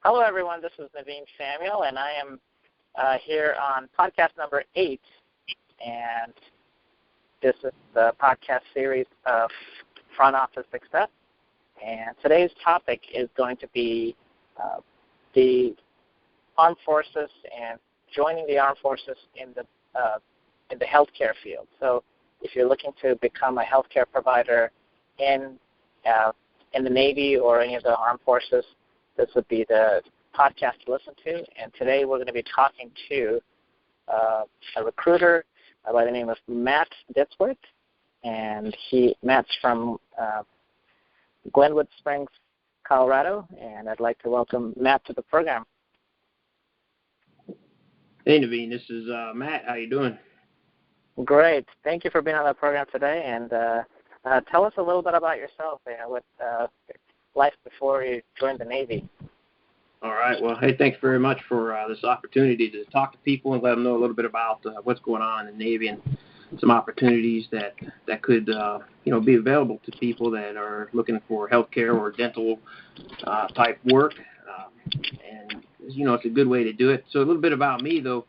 Hello, everyone. This is Naveen Samuel, and I am here on podcast number 8. And this is the podcast series of Front Office Success. And today's topic is going to be the armed forces and joining the armed forces in the healthcare field. So, if you're looking to become a healthcare provider in the Navy or any of the armed forces, this would be the podcast to listen to. And today we're going to be talking to a recruiter by the name of Matt Dittsworth. And Matt's from Glenwood Springs, Colorado. And I'd like to welcome Matt to the program. Hey, Naveen. This is Matt. How you doing? Great. Thank you for being on the program today. And tell us a little bit about yourself, what life before you joined the Navy. All right. Well, hey, thanks very much for this opportunity to talk to people and let them know a little bit about what's going on in the Navy and some opportunities that could be available to people that are looking for healthcare or dental type work. And it's a good way to do it. So a little bit about me, though.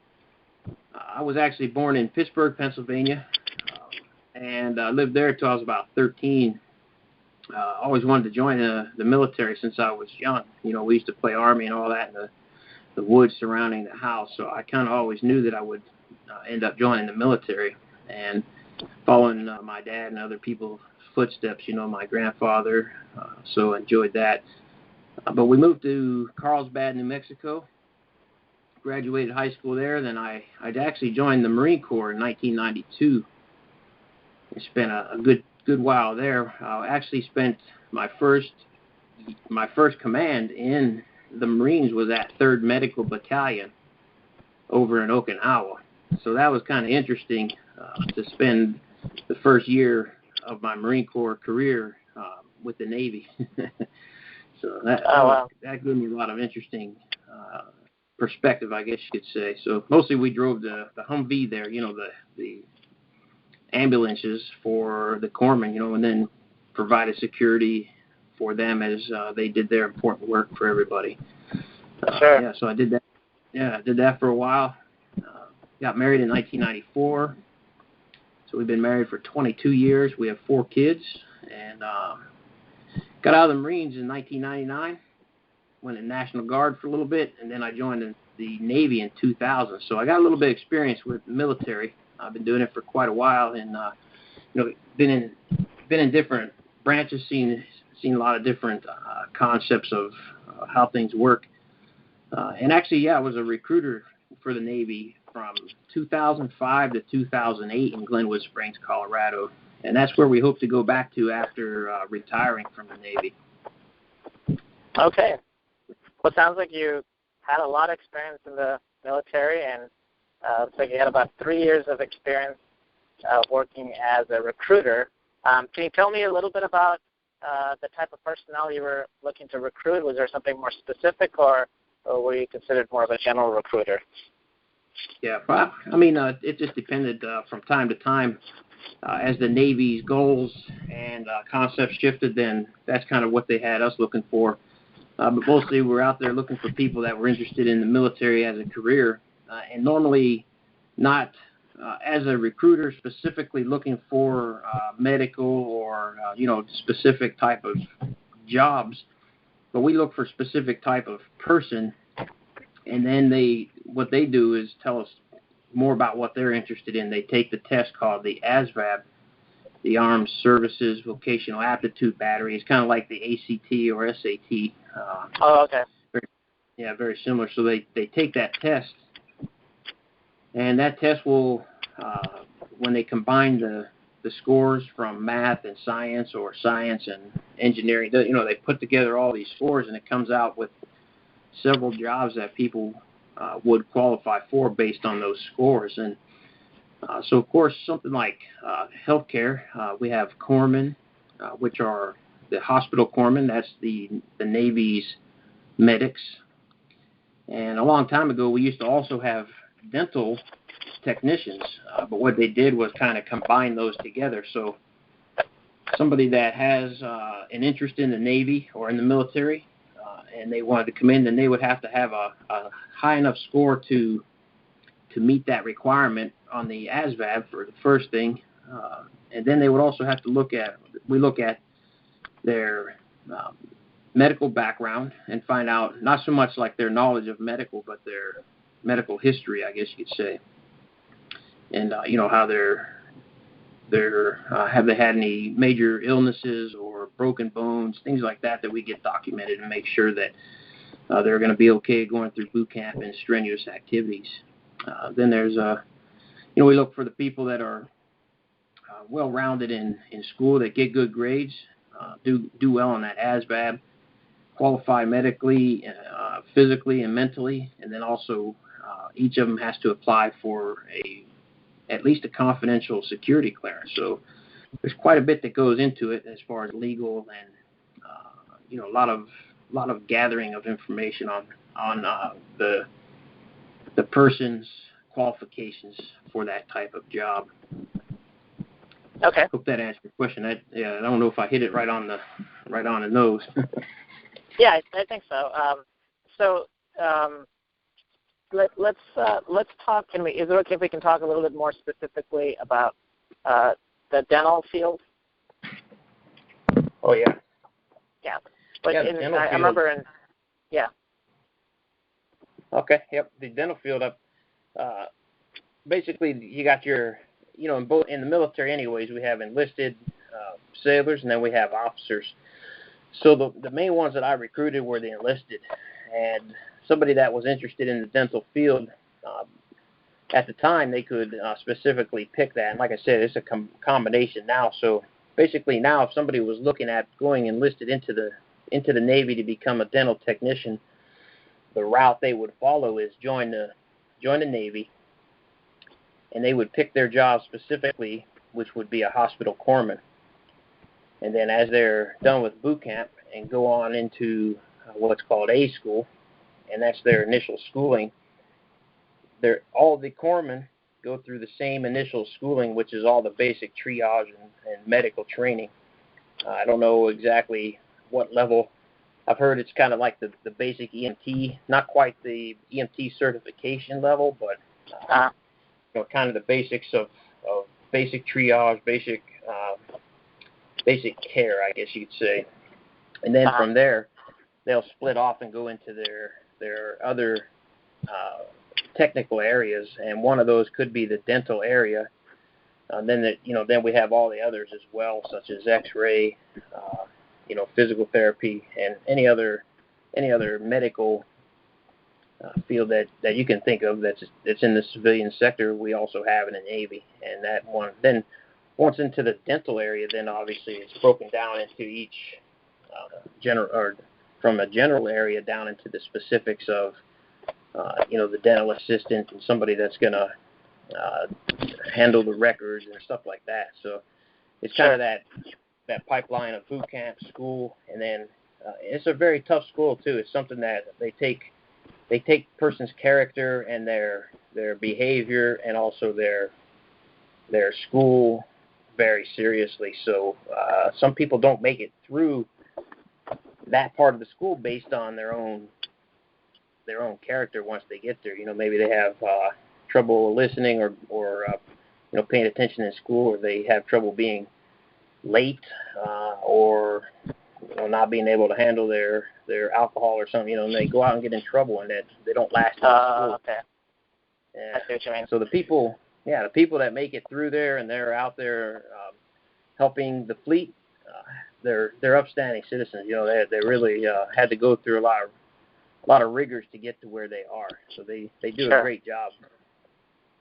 I was actually born in Pittsburgh, Pennsylvania, and I lived there until I was about 13. Always wanted to join the military since I was young. We used to play Army and all that in the woods surrounding the house. So I kind of always knew that I would end up joining the military and following my dad and other people's footsteps, my grandfather. So I enjoyed that. But we moved to Carlsbad, New Mexico. Graduated high school there. Then I'd actually joined the Marine Corps in 1992. I spent a good while there. I actually spent my first command in the Marines was at 3rd Medical Battalion over in Okinawa. So that was kind of interesting to spend the first year of my Marine Corps career with the Navy. So that gave me a lot of interesting perspective, I guess you could say. So mostly we drove the Humvee there, the ambulances for the Corman, and then provided security for them as they did their important work for everybody. Sure. Yeah, so I did that. Yeah, I did that for a while. Got married in 1994. So we've been married for 22 years. We have 4 kids, and got out of the Marines in 1999. Went in National Guard for a little bit, and then I joined the Navy in 2000. So I got a little bit of experience with the military. I've been doing it for quite a while, and been in different branches, seen a lot of different concepts of how things work. And actually, I was a recruiter for the Navy from 2005 to 2008 in Glenwood Springs, Colorado, and that's where we hope to go back to after retiring from the Navy. Okay. Well, it sounds like you had a lot of experience in the military, and looks like you had about 3 years of experience working as a recruiter. Can you tell me a little bit about the type of personnel you were looking to recruit? Was there something more specific, or were you considered more of a general recruiter? Yeah, well, it just depended from time to time. As the Navy's goals and concepts shifted, then that's kind of what they had us looking for. But mostly we're out there looking for people that were interested in the military as a career, and normally not as a recruiter specifically looking for medical or specific type of jobs, but we look for specific type of person, and then what they do is tell us more about what they're interested in. They take the test called the ASVAB, the Armed Services Vocational Aptitude Battery. It's kind of like the ACT or SAT. Okay. Very similar. So they take that test, and that test will, when they combine the scores from math and science or science and engineering, they put together all these scores, and it comes out with several jobs that people would qualify for based on those scores. And so, of course, something like healthcare, we have corpsmen, which are the hospital corpsmen. That's the Navy's medics. And a long time ago, we used to also have dental technicians, but what they did was kind of combine those together. So somebody that has an interest in the Navy or in the military and they wanted to come in, then they would have to have a high enough score to meet that requirement on the ASVAB for the first thing. And then they would also have to look at their medical background and find out not so much like their knowledge of medical, but their medical history, I guess you could say. And, how have they had any major illnesses or broken bones, things like that we get documented and make sure that they're going to be okay going through boot camp and strenuous activities. Then there's, we look for the people that are well-rounded in school, that get good grades, do well on that ASVAB, qualify medically, physically, and mentally, and then also each of them has to apply for at least a confidential security clearance. So there's quite a bit that goes into it as far as legal and a lot of gathering of information on the person's qualifications for that type of job. Okay. Hope that answers your question. I don't know if I hit it right on the nose. Yeah, I think so. Let's talk. Is it okay if we can talk a little bit more specifically about the dental field? Oh yeah. Yeah. But I remember yeah. Okay. Yep. The dental field basically you got your, in the military anyways, we have enlisted sailors and then we have officers. So the main ones that I recruited were the enlisted, and somebody that was interested in the dental field, at the time they could specifically pick that. And like I said, it's a combination now. So basically now if somebody was looking at going enlisted into the Navy to become a dental technician, the route they would follow is join the Navy, and they would pick their job specifically, which would be a hospital corpsman. And then as they're done with boot camp and go on into what's called A school, and that's their initial schooling, all the corpsmen go through the same initial schooling, which is all the basic triage and medical training. I don't know exactly what level. I've heard it's kind of like the basic EMT, not quite the EMT certification level, but kind of the basics of basic triage, basic care, I guess you could say. And then from there, they'll split off and go into their other technical areas, and one of those could be the dental area. Then we have all the others as well, such as X-ray, physical therapy, and any other medical field that you can think of that's in the civilian sector. We also have in the Navy, and that one. Then once into the dental area, then obviously it's broken down into each from a general area down into the specifics of the dental assistant and somebody that's going to handle the records and stuff like that. So it's kind of that pipeline of boot camp, school, and then it's a very tough school too. It's something that they take person's character and their behavior and also their school very seriously. So some people don't make it through that part of the school based on their own character once they get there. Maybe they have trouble listening or paying attention in school, or they have trouble being late, or not being able to handle their alcohol or something, and they go out and get in trouble, and that they don't last in school. Okay. Yeah. I see what you mean. So the people that make it through there and they're out there helping the fleet, they're upstanding citizens. They really had to go through a lot of rigors to get to where they are. So they do a great job.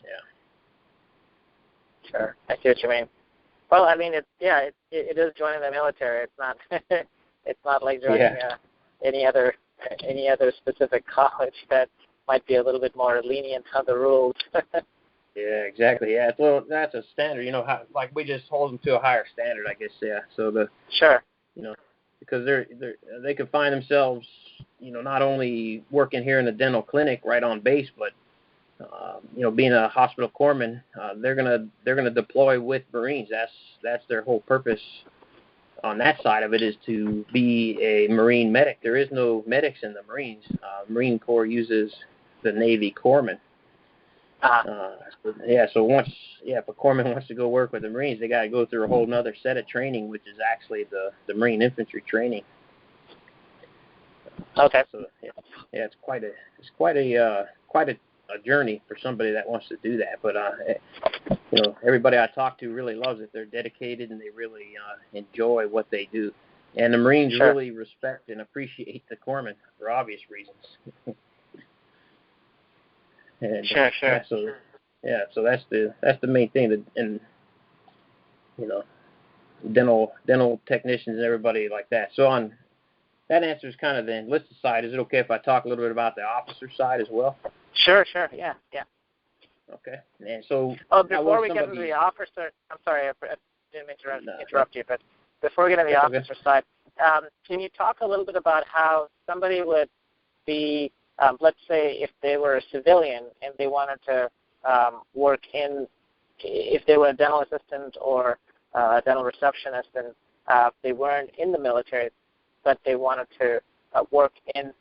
Yeah. Sure. I see what you mean. Well, I mean, it is joining the military. It's not it's not like joining any other specific college that might be a little bit more lenient on the rules. Yeah, exactly. Yeah, well, that's a standard. Like we just hold them to a higher standard, I guess. Yeah. So because they could find themselves, not only working here in the dental clinic right on base, but being a hospital corpsman, they're gonna deploy with Marines. That's their whole purpose on that side of it is to be a Marine medic. There is no medics in the Marines. Marine Corps uses the Navy Corman. So once, if a corpsman wants to go work with the Marines, they got to go through a whole other set of training, which is actually the Marine infantry training. Okay. So it's quite a journey for somebody that wants to do that. But everybody I talk to really loves it. They're dedicated and they really enjoy what they do. And the Marines really respect and appreciate the corpsmen for obvious reasons. And, sure. So that's the main thing. And dental technicians and everybody like that. So on that answers kind of the enlisted side. Is it okay if I talk a little bit about the officer side as well? Sure. Yeah. Okay. And so before we get into the officer, I'm sorry, I didn't mean to interrupt you, but before we get into the officer side, can you talk a little bit about how somebody would be, let's say if they were a civilian and they wanted to work if they were a dental assistant or a dental receptionist and they weren't in the military, but they wanted to work in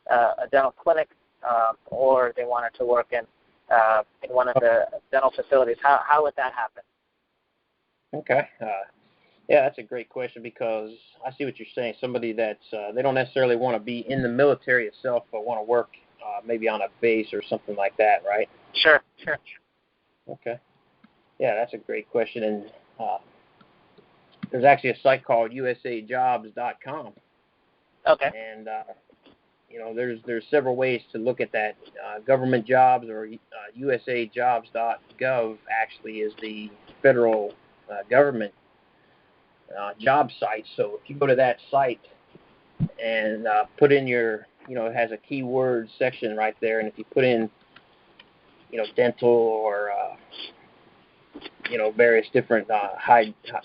a dental clinic or they wanted to work in one of the dental facilities, how would that happen? Okay. That's a great question because I see what you're saying. Somebody that's they don't necessarily want to be in the military itself, but want to work maybe on a base or something like that, right? Sure. Okay. Yeah, that's a great question. And there's actually a site called usajobs.com. Okay. And there's several ways to look at that. Government jobs or usajobs.gov actually is the federal government job site. So if you go to that site and put in your, it has a keyword section right there, and if you put in, dental or various different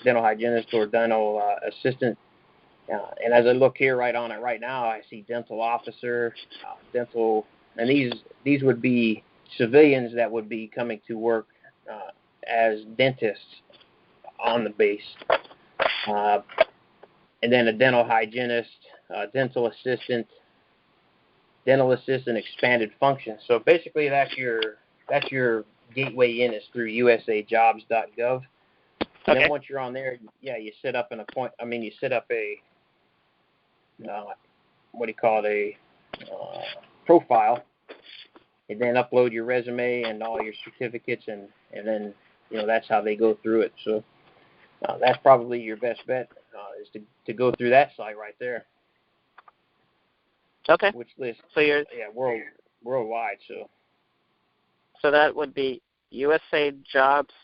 dental hygienist or dental assistant. And as I look here right on it right now, I see dental officer, dental, and these would be civilians that would be coming to work as dentists on the base. And then a dental hygienist, dental assistant expanded function. So basically that's your gateway in is through usajobs.gov. And then once you're on there, you set up you set up a profile, and then upload your resume and all your certificates, and then that's how they go through it. So that's probably your best bet is to go through that site right there. Okay. Which lists worldwide. So that would be USA Jobs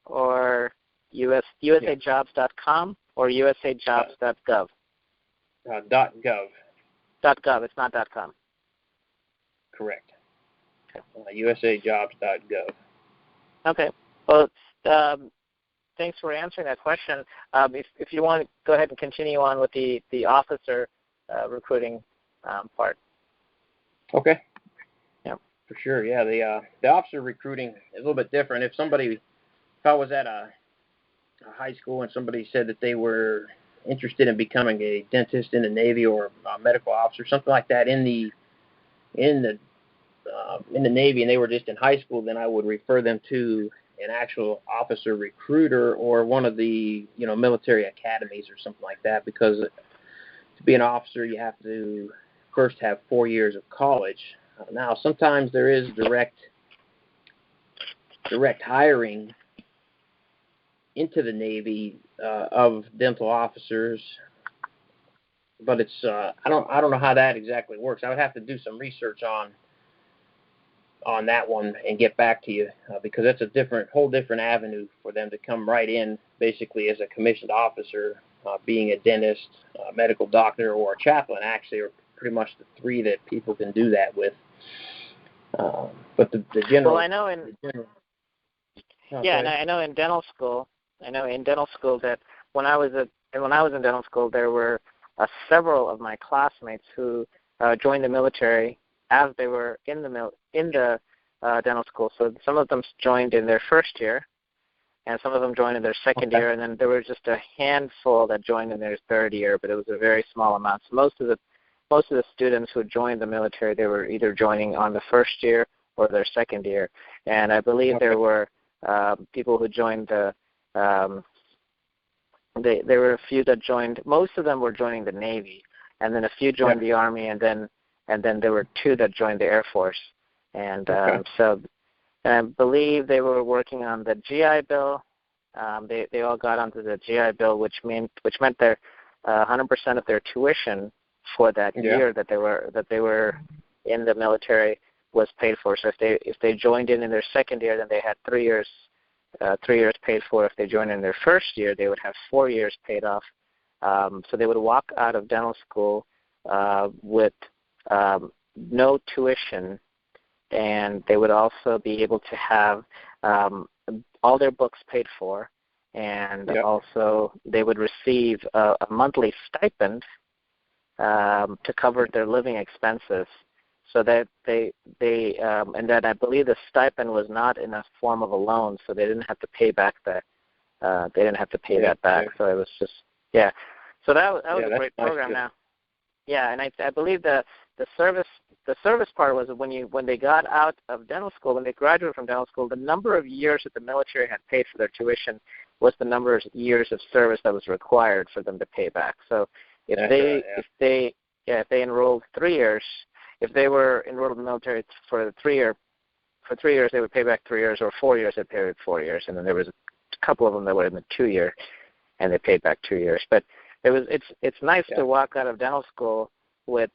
or usajobs.com or usajobs.gov. .gov. .gov. It's not .com. Correct. usajobs.gov. Okay. Well, thanks for answering that question. If you want to go ahead and continue on with the officer recruiting part. Okay. Yeah. For sure. Yeah. The officer recruiting is a little bit different. If I was at a high school and somebody said that they were interested in becoming a dentist in the Navy or a medical officer, something like that in the Navy, and they were just in high school, then I would refer them to an actual officer recruiter or one of the military academies or something like that, because to be an officer you have to first have 4 years of college. Now sometimes there is direct hiring into the Navy of dental officers, but it's I don't know how that exactly works. I would have to do some research on that one and get back to you because that's a whole different avenue for them to come right in, basically as a commissioned officer, being a dentist, medical doctor, or a chaplain. Actually, are pretty much the three that people can do that with. But the general. Well, I know I know in dental school. I know in dental school that when I was in dental school, there were several of my classmates who joined the military as they were in the dental school. So some of them joined in their first year, and some of them joined in their second year, and then there were just a handful that joined in their third year, but it was a very small amount. So most of the students who joined the military, they were either joining on the first year or their second year. And I believe there were people who joined there were a few that joined. Most of them were joining the Navy, and then a few joined the Army, and then there were 2 that joined the Air Force. And so I believe they were working on the GI Bill. They all got onto the GI Bill, which meant their 100% of their tuition for that year that they were in the military was paid for. So if they joined in their second year, then they had 3 years paid for. If they joined in their first year, they would have 4 years paid off. So they would walk out of dental school with no tuition, and they would also be able to have all their books paid for, and also they would receive a monthly stipend to cover their living expenses. So that and then I believe the stipend was not in a form of a loan, so they didn't have to pay back that. They didn't have to pay that back. So it was just So that was a great program. Nice. Now, and I believe the service part was when they got out of dental school, when they graduated from dental school, the number of years that the military had paid for their tuition was the number of years of service that was required for them to pay back. So if they enrolled 3 years. If they were enrolled in the military for 3 years, they would pay back 3 years, or 4 years, they paid 4 years, and then there was a couple of them that were in the 2 year, and they paid back 2 years. But it's nice to walk out of dental school with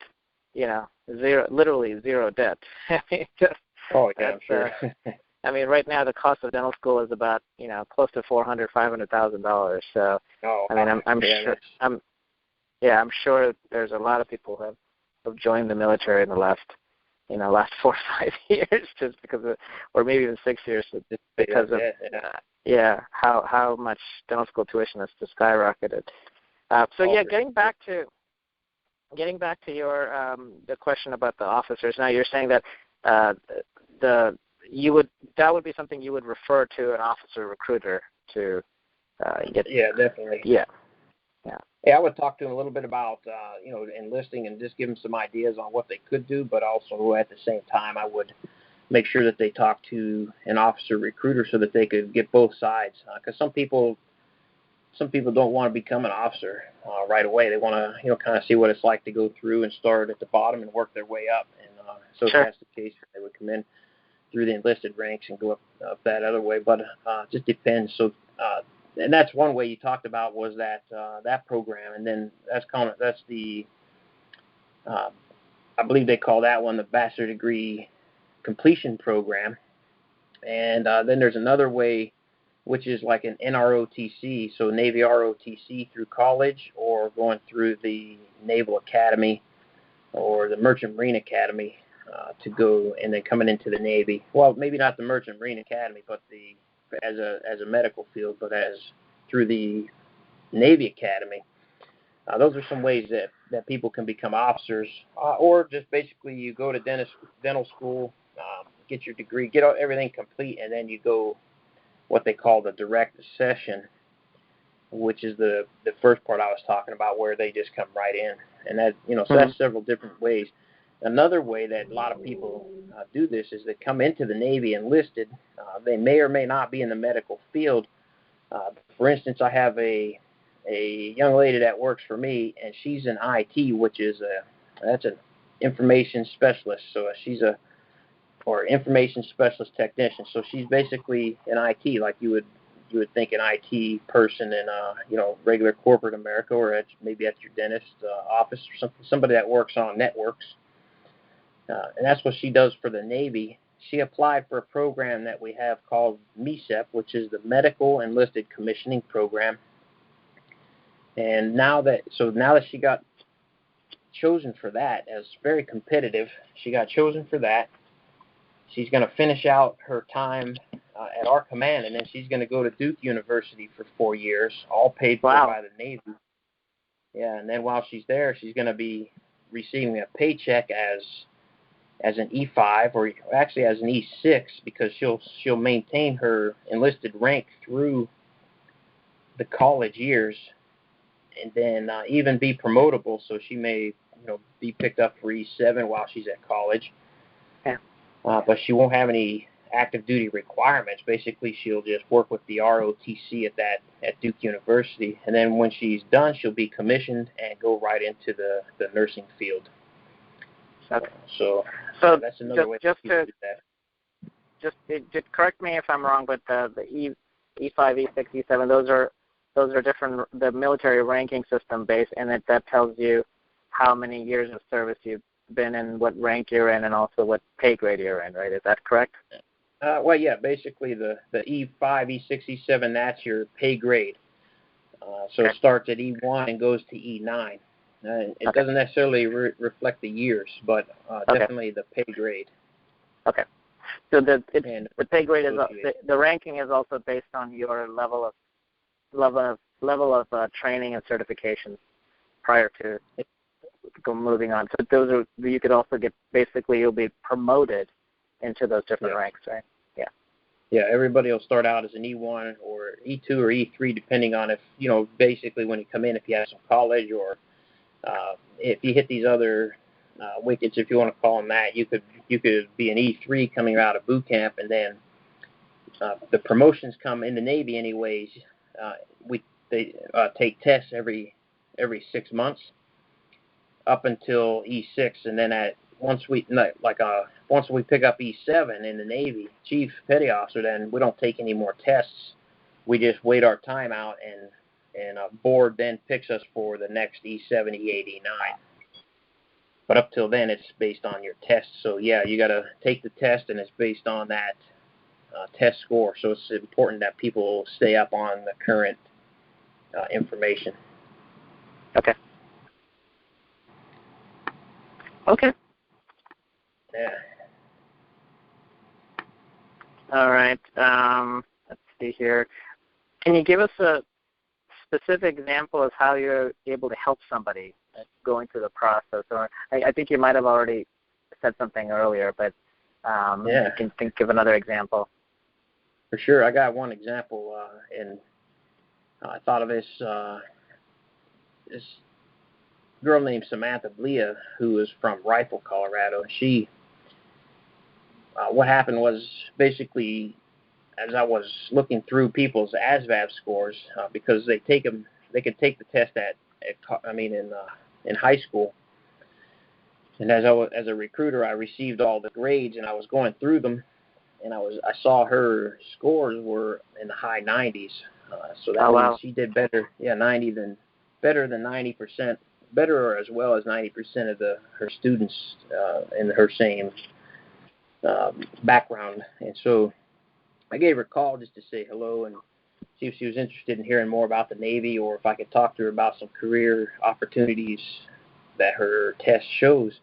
literally zero debt. I'm sure. I mean, right now the cost of dental school is about close to $400,000-$500,000. So I'm sure there's a lot of people who have joined the military in the last 4 or 5 years, just because of, or maybe even 6 years, because of how much dental school tuition has just skyrocketed. Getting back to your the question about the officers. Now you're saying that that would be something you would refer to an officer recruiter to get. Yeah, definitely. Yeah. Yeah, I would talk to them a little bit about, enlisting and just give them some ideas on what they could do, but also at the same time I would make sure that they talk to an officer recruiter so that they could get both sides. Because some people don't want to become an officer right away. They want to, kind of see what it's like to go through and start at the bottom and work their way up. And so if that's the case, they would come in through the enlisted ranks and go up that other way. But it just depends. So. And that's one way you talked about was that program, and then that's the I believe they call that one the bachelor degree completion program, and then there's another way, which is like an NROTC, so Navy ROTC through college, or going through the Naval Academy or the Merchant Marine Academy to go, and then coming into the Navy. Well, maybe not the Merchant Marine Academy, but as a medical field, but as through the Navy Academy. Those are some ways that people can become officers, or just basically you go to dental school, get your degree, get everything complete, and then you go what they call the direct accession, which is the first part I was talking about, where they just come right in, and that so that's several different ways. Another way that a lot of people do this is they come into the Navy enlisted. They may or may not be in the medical field. For instance, I have a young lady that works for me, and she's in IT, which is that's an information specialist. So she's or information specialist technician. So she's basically in IT, like you would think an IT person in regular corporate America, or maybe at your dentist office or something. Somebody that works on networks. And that's what she does for the Navy. She applied for a program that we have called MECEP, which is the Medical Enlisted Commissioning Program. And now that she got chosen for that, as very competitive, she got chosen for that. She's going to finish out her time at our command, and then she's going to go to Duke University for 4 years, all paid for by the Navy. Yeah, and then while she's there, she's going to be receiving a paycheck as as an E5 or actually as an E6 because she'll maintain her enlisted rank through the college years and then even be promotable. So she may be picked up for E7 while she's at college. Yeah. But she won't have any active duty requirements. Basically, she'll just work with the ROTC at Duke University, and then when she's done, she'll be commissioned and go right into the nursing field. Okay. So that's another way to do that. Just correct me if I'm wrong, but the E5, E6, E7, those are different. The military ranking system based, and that tells you how many years of service you've been in, what rank you're in, and also what pay grade you're in. Right? Is that correct? Well, yeah. Basically, the E5, E6, E7, that's your pay grade. So it starts at E1 and goes to E9. It doesn't necessarily reflect the years, but definitely the pay grade. Okay. So the pay grade is the ranking is also based on your level of training and certification prior to moving on. So those are, you could also get, basically you'll be promoted into those different ranks, right? Yeah. Yeah, everybody will start out as an E1 or E2 or E3 depending on if, basically when you come in, if you have some college or if you hit these other wickets, if you want to call them that, you could be an E3 coming out of boot camp, and then the promotions come in the Navy anyways. They take tests every 6 months up until E6, and then once we pick up E7 in the Navy, Chief Petty Officer, then we don't take any more tests. We just wait our time out, and a board then picks us for the next E7, E8, E9. But up till then, it's based on your test. So, yeah, you got to take the test, and it's based on that test score. So it's important that people stay up on the current information. Okay. Okay. Yeah. All right. Let's see here. Can you give us a specific example of how you're able to help somebody going through the process? Or I think you might have already said something earlier, but you can think of another example. For sure. I got one example, and I thought of this girl named Samantha Blia, who is from Rifle, Colorado. She, what happened was basically, as I was looking through people's ASVAB scores, because they could take the test in high school, and as a recruiter, I received all the grades, and I was going through them, and I saw her scores were in the high 90s, so that means she did better, better than 90%, better as well as 90% of her students in her same background, and so I gave her a call just to say hello and see if she was interested in hearing more about the Navy, or if I could talk to her about some career opportunities that her test shows.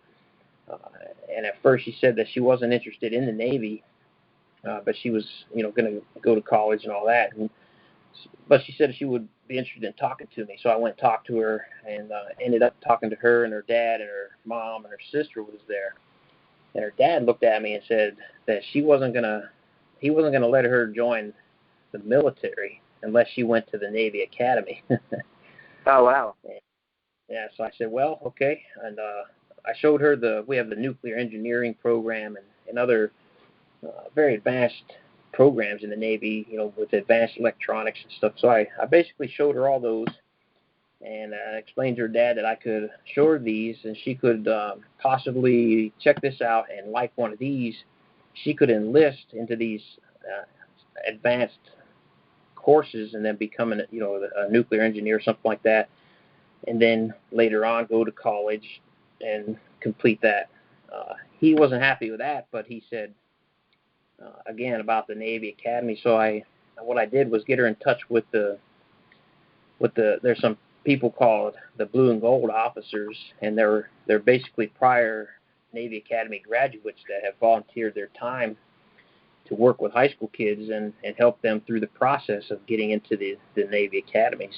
And at first she said that she wasn't interested in the Navy, but she was, going to go to college and all that. But she said she would be interested in talking to me. So I went and talked to her, and ended up talking to her and her dad and her mom, and her sister was there. And her dad looked at me and said that he wasn't going to let her join the military unless she went to the Navy Academy. Oh, wow. Yeah, so I said, well, okay. And I showed her we have the nuclear engineering program and other very advanced programs in the Navy, with advanced electronics and stuff. So I basically showed her all those, and I explained to her dad that I could show her these, and she could possibly check this out, and like one of these, she could enlist into these advanced courses and then become a nuclear engineer or something like that, and then later on go to college and complete that. He wasn't happy with that, but he said, again, about the Navy Academy. So what I did was get her in touch with there's some people called the Blue and Gold officers, and they're basically prior Navy Academy graduates that have volunteered their time to work with high school kids and help them through the process of getting into the Navy Academy.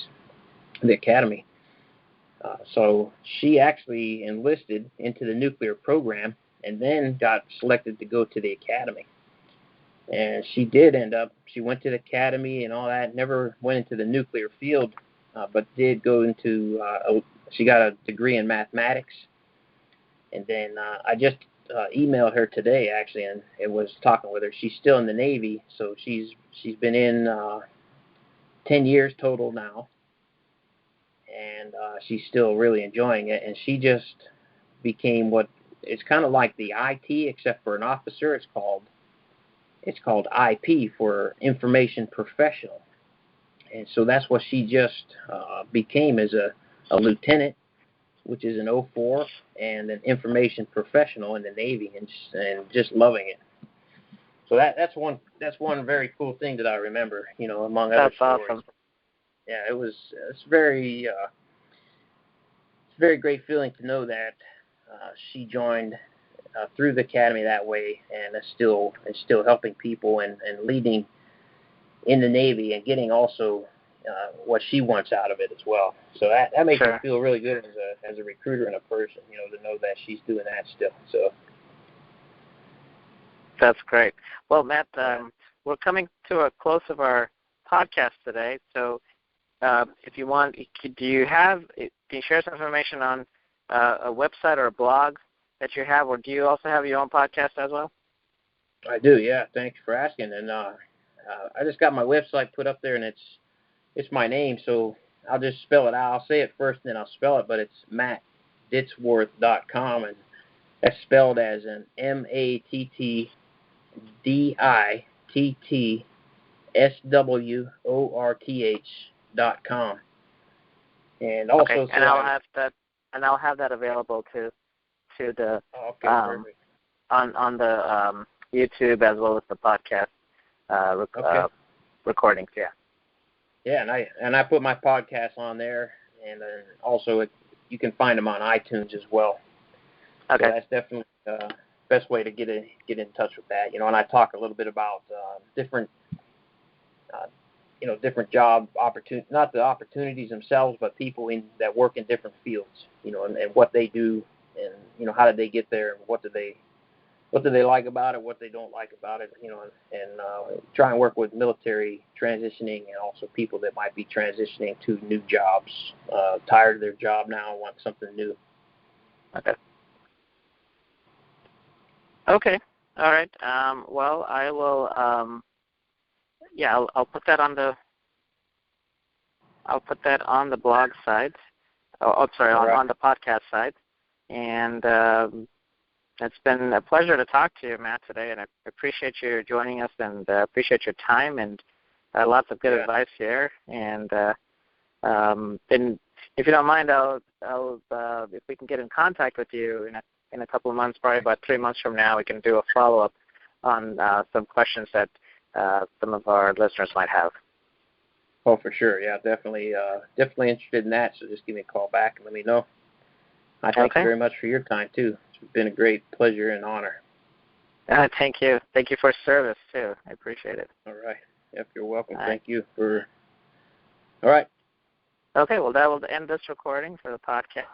So she actually enlisted into the nuclear program, and then got selected to go to the academy. And she went to the academy and all that, never went into the nuclear field, but did go into, she got a degree in mathematics. And then I just emailed her today, actually, and it was talking with her. She's still in the Navy, so she's been in 10 years total now, and she's still really enjoying it. And she just became it's kind of like the IT, except for an officer. It's called IP, for information professional. And so that's what she just became, as a lieutenant, which is an 04, and an information professional in the Navy, and just loving it. So that's one very cool thing that I remember, among other stories. That's awesome. Yeah, it's very great feeling to know that she joined through the academy that way, and is still helping people and leading in the Navy, and getting also what she wants out of it as well. So that makes me feel really good as a recruiter and a person, to know that she's doing that still. So that's great. Well, Matt, we're coming to a close of our podcast today. So if you want, can you share some information on a website or a blog that you have, or do you also have your own podcast as well? I do, yeah. Thanks for asking. And I just got my website put up there, and it's my name, so I'll just spell it out. I'll say it first, and then I'll spell it, but it's mattdittsworth.com, and that's spelled as an MattDittsworth.com. And also, okay. And I'll have that available to the on the YouTube, as well as the podcast recordings. Yeah. Yeah, and I put my podcast on there, and then also you can find them on iTunes as well. Okay. So that's definitely the best way to get in touch with that. And I talk a little bit about different different job opportunities, not the opportunities themselves, but people that work in different fields, and what they do, and how did they get there, and what do they like about it, what they don't like about it, and try and work with military transitioning, and also people that might be transitioning to new jobs, tired of their job now and want something new. Okay. Okay. All right. Well, I will. I'll put that on the. I'll put that on the blog side. On the podcast side, and. It's been a pleasure to talk to you, Matt, today, and I appreciate you joining us, and appreciate your time, and lots of good advice here. And then, if you don't mind, I'll if we can get in contact with you in a couple of months, probably about 3 months from now, we can do a follow-up on some questions that some of our listeners might have. Oh, for sure. Yeah, definitely interested in that. So just give me a call back and let me know. I thank you very much for your time, too. It's been a great pleasure and honor. Thank you. Thank you for service, too. I appreciate it. All right. Yep, you're welcome. Thank you for... All right. Okay, well, that will end this recording for the podcast.